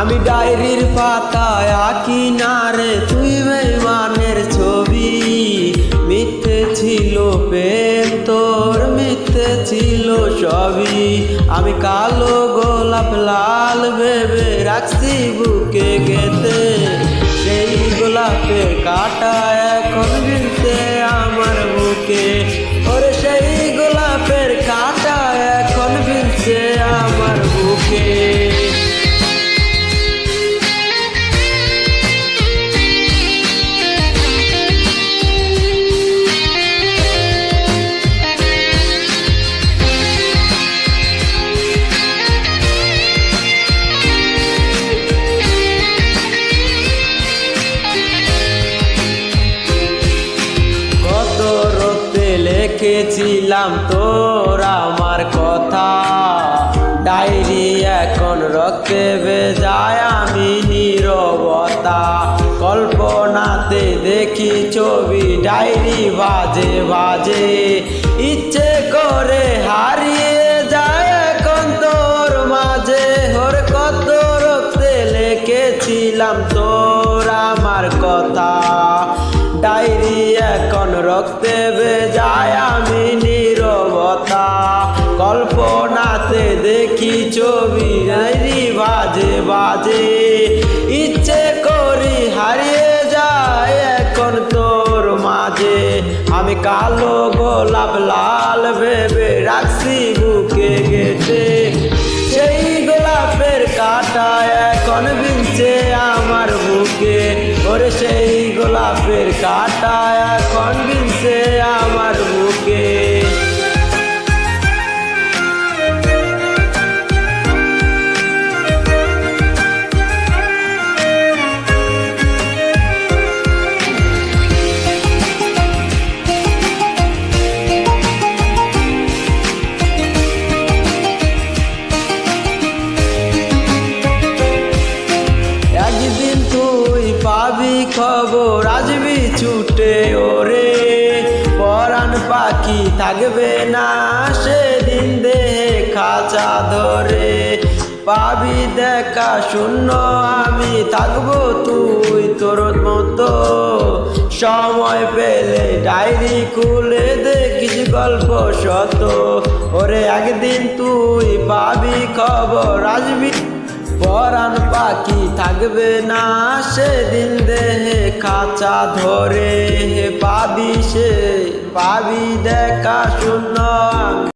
আমি ডায়েরির পাতায় আঁকি না রে তুই বেঈমানের ছবি। মিথ্যে ছিল প্রেম তোর, মিথ্যে ছিল সবই। আমি কালো গোলাপ লাল ভেবে রাখছি বুকে গেঁথে, সেই গোলাপের কাঁটা এখন বিঁধছে আমার বুকে। ওরে সেই গোলাপের কাঁটা এখন বিঁধছে আমার বুকে। লিখেছিলাম তোর আমার কথা, ডায়েরি এখন রক্তে ভেজায় আমি নীরবতা। কল্পনাতে দেখি ছবি, ডায়েরি বাজে বাজে, ইচ্ছে করে হারিয়ে যায় এখন তোর মাঝে। ওর কত রক্তে লিখেছিলাম তোর আমার কথা, ডায়েরি এখন রক্তে ভেজায় আমি নীরবতা। কল্পনাতে দেখি ছবি, ডায়েরি বাজে বাজে, ইচ্ছে করি হারিয়ে যায় এখন তোর মাঝে। আমি কালো গোলাপ লাল ভেবে রাখছি বুকে গেঁথে, সেই গোলাপের কাঁটা এখন বিঁধছে আমার বুকে। ওরে সেই গোলাপের কাঁটা এখন বিঁধছে আমার বুকে। একদিন তুই পাবি খবর, আসবি ছুটে ওরে, পরাণ পাখি থাকবে না সেদিন দেহে খাঁচা ধরে। পাবি দেখা শূন্য আমি থাকবো তুই তোর মতো, সময় পেলে ডায়েরি খুলে দেখিস গল্প শত। ওরে একদিন তুই পাবি খবর, আসবি পরাণ পাখি থাকবে না সেদিন দেহে খাঁচা ধরে। পাবি দেখা শূন্য।